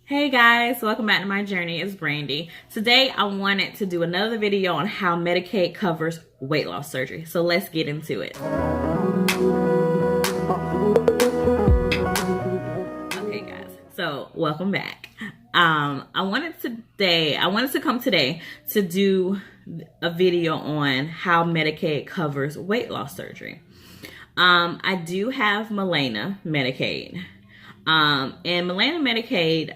Hey guys, welcome back to my journey. It's Brandy. Today I wanted to do another video on how Medicaid covers weight loss surgery. So let's get into it. Okay guys, so welcome back. I wanted to come today to do a video on how Medicaid covers weight loss surgery. I do have Milena Medicaid. And Milena Medicaid,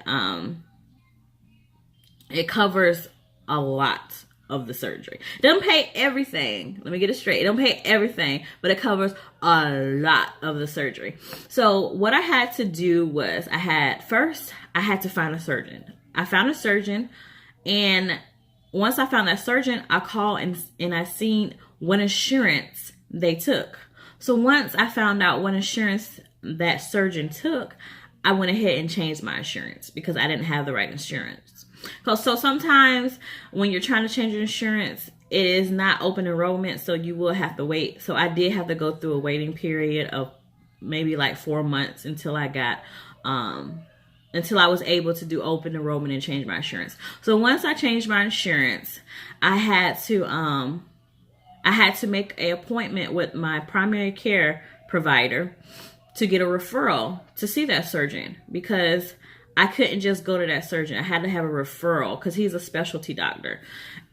it covers a lot of the surgery. It doesn't pay everything. Let me get it straight. It don't pay everything, but it covers a lot of the surgery. So what I had to do was I had to find a surgeon. I found a surgeon, and once I found that surgeon, I called and I seen what insurance they took. So once I found out what insurance that surgeon took, I went ahead and changed my insurance because I didn't have the right insurance. So sometimes when you're trying to change your insurance, it is not open enrollment, so you will have to wait. So I did have to go through a waiting period of maybe like 4 months until I got until I was able to do open enrollment and change my insurance. So once I changed my insurance, I had to make an appointment with my primary care provider to get a referral to see that surgeon, because I couldn't just go to that surgeon. I had to have a referral because he's a specialty doctor.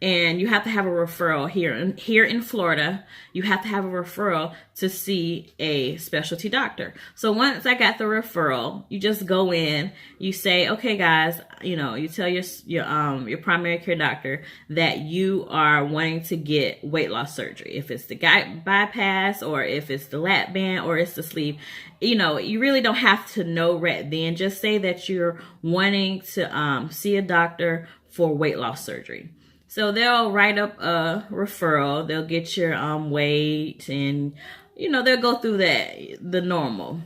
And you have to have a referral here in Florida. You have to have a referral to see a specialty doctor. So once I got the referral, you just go in, you say, okay guys, you tell your primary care doctor that you are wanting to get weight loss surgery. If it's the bypass, or if it's the lap band, or it's the sleeve, you really don't have to know right then. Just say that you're wanting to see a doctor for weight loss surgery. So they'll write up a referral. They'll get your weight, and they'll go through the normal.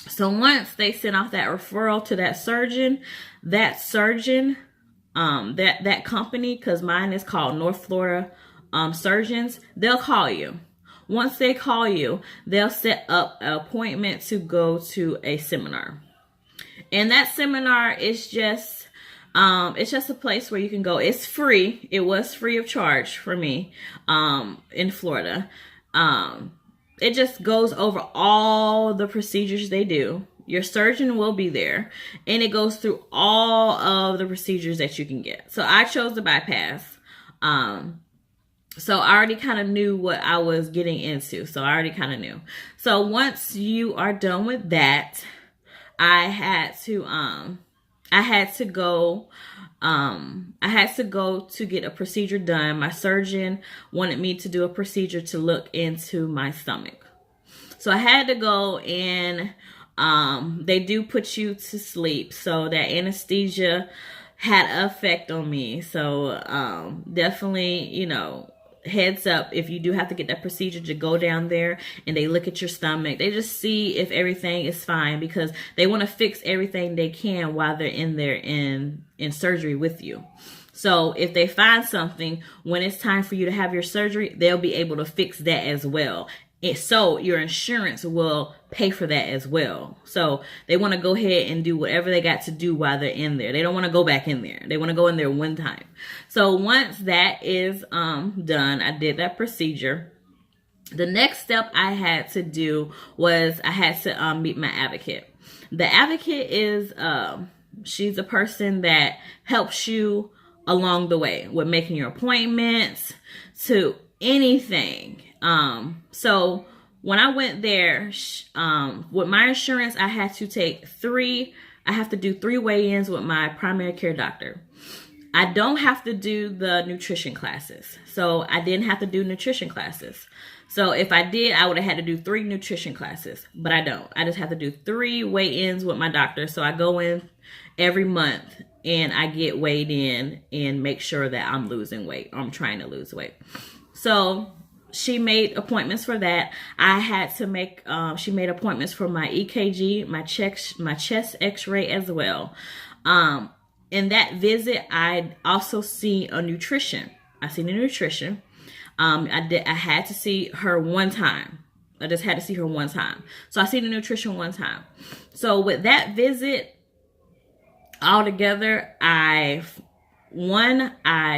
So once they send off that referral to that surgeon, that company, because mine is called North Florida Surgeons, they'll call you. Once they call you, they'll set up an appointment to go to a seminar. And that seminar is just a place where you can go. It's free. It was free of charge for me in Florida. It just goes over all the procedures they do. Your surgeon will be there, and it goes through all of the procedures that you can get. So I chose the bypass. So I already kind of knew what I was getting into. So I already kind of knew. So once you are done with that, I had to go to get a procedure done. My surgeon wanted me to do a procedure to look into my stomach. So I had to go, and they do put you to sleep. So that anesthesia had an effect on me. So definitely, heads up, if you do have to get that procedure, to go down there and they look at your stomach. They just see if everything is fine, because they want to fix everything they can while they're in there in surgery with you. So if they find something, when it's time for you to have your surgery, they'll be able to fix that as well. So your insurance will pay for that as well. So they want to go ahead and do whatever they got to do while they're in there. They don't want to go back in there. They want to go in there one time. So once that is done, I did that procedure. The next step I had to do was I had to meet my advocate. The advocate is she's a person that helps you along the way with making your appointments to anything. So when I went there, with my insurance, I have to do 3 weigh-ins with my primary care doctor. I don't have to do the nutrition classes. So I didn't have to do nutrition classes. So if I did, I would have had to do 3 nutrition classes, but I don't. I just have to do 3 weigh-ins with my doctor. So I go in every month and I get weighed in and make sure that I'm losing weight, or I'm trying to lose weight. So she made appointments for that. I had to make, she made appointments for my EKG, my chest x-ray as well. In that visit, I also see a nutrition. I seen a nutrition. I had to see her one time. I just had to see her one time. So I seen the nutrition one time. So with that visit, altogether,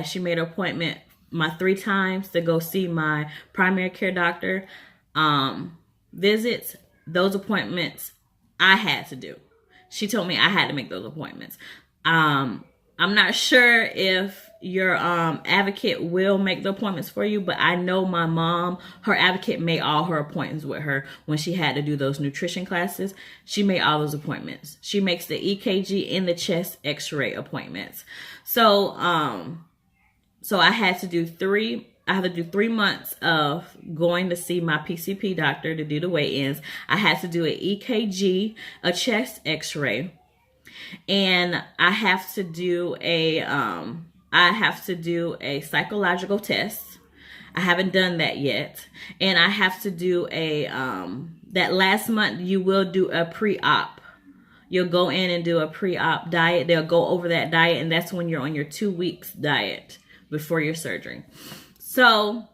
she made an appointment my 3 times to go see my primary care doctor visits. Those appointments I had to do. She told me I had to make those appointments. I'm not sure if your advocate will make the appointments for you, but I know my mom, her advocate, made all her appointments with her when she had to do those nutrition classes. She made all those appointments. She makes the EKG and the chest x-ray appointments. So I had to do 3 months of going to see my PCP doctor to do the weigh-ins. I had to do an EKG, a chest x-ray, and I have to do a psychological test. I haven't done that yet. And I have to do that last month you will do a pre-op. You'll go in and do a pre-op diet. They'll go over that diet, and that's when you're on your 2 weeks diet before your surgery. So,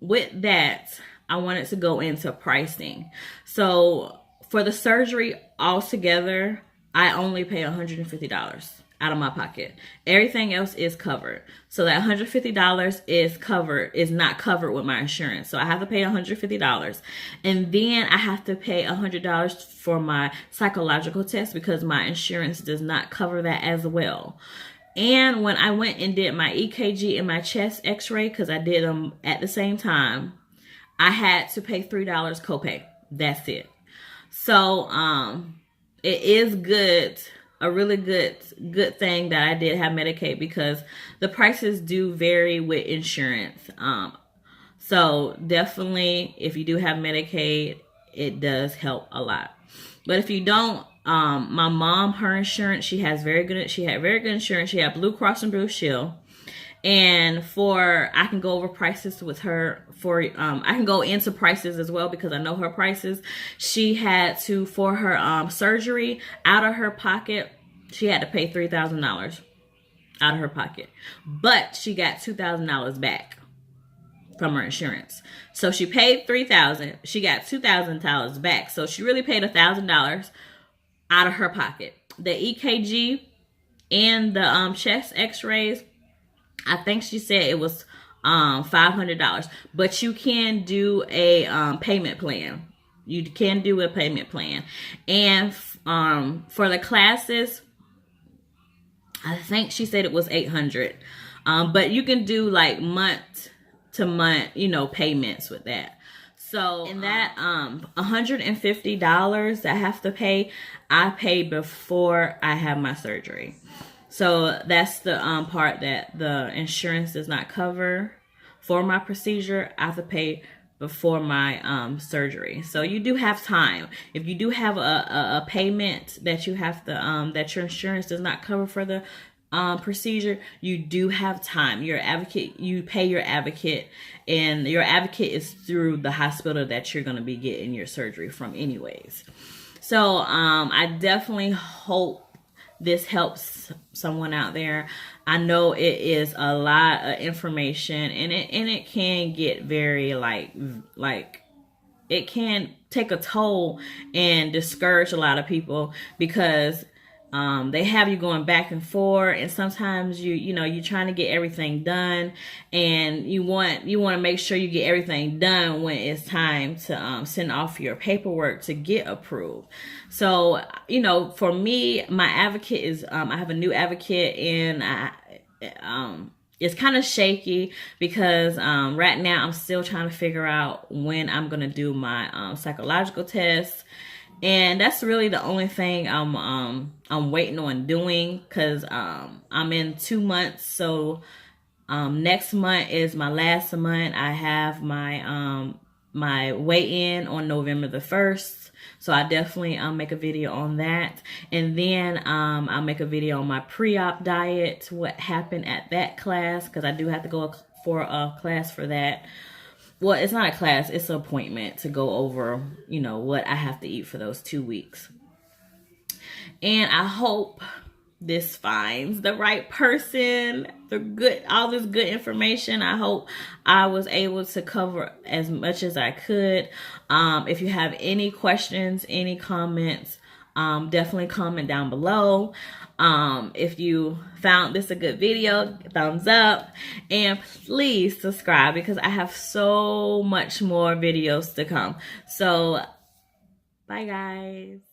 with that, I wanted to go into pricing. So, for the surgery altogether, I only pay $150 out of my pocket. Everything else is covered. So that $150 is not covered with my insurance. So I have to pay $150. And then I have to pay $100 for my psychological test because my insurance does not cover that as well. And when I went and did my EKG and my chest x-ray, because I did them at the same time, I had to pay $3 copay. That's it. So it is good, a really good thing that I did have Medicaid, because the prices do vary with insurance. So definitely, if you do have Medicaid, it does help a lot. But if you don't, my mom, her insurance, she had very good insurance. She had Blue Cross and Blue Shield. And I can go over prices with her I can go into prices as well because I know her prices. She had to, for her surgery, out of her pocket, she had to pay $3,000 out of her pocket. But she got $2,000 back from her insurance. So she paid $3,000. She got $2,000 back. So she really paid $1,000 out of her pocket. The EKG and the chest x-rays, I think she said it was $500, but you can do a payment plan. You can do a payment plan. And for the classes, I think she said it was $800. But you can do like month to month, payments with that. So in that $150 I have to pay, I pay before I have my surgery. So that's the part that the insurance does not cover for my procedure. I have to pay before my surgery. So you do have time. If you do have a payment that you have to that your insurance does not cover for the procedure, you do have time. Your advocate, you pay your advocate, and your advocate is through the hospital that you're going to be getting your surgery from anyways. So I definitely hope this helps someone out there. I know it is a lot of information, and it can get very like it can take a toll and discourage a lot of people, because they have you going back and forth, and sometimes you're trying to get everything done, and you want to make sure you get everything done when it's time to send off your paperwork to get approved. So for me, my advocate is I have a new advocate, and it's kind of shaky because right now I'm still trying to figure out when I'm gonna do my psychological test. And that's really the only thing I'm waiting on doing, because I'm in 2 months. So next month is my last month. I have my my weigh-in on November the 1st. So I definitely make a video on that. And then I'll make a video on my pre-op diet, what happened at that class, because I do have to go for a class for that. Well, it's not a class, it's an appointment to go over, what I have to eat for those 2 weeks. And I hope this finds the right person, all this good information. I hope I was able to cover as much as I could. If you have any questions, any comments, Definitely comment down below. If you found this a good video, thumbs up, and please subscribe because I have so much more videos to come. So bye guys.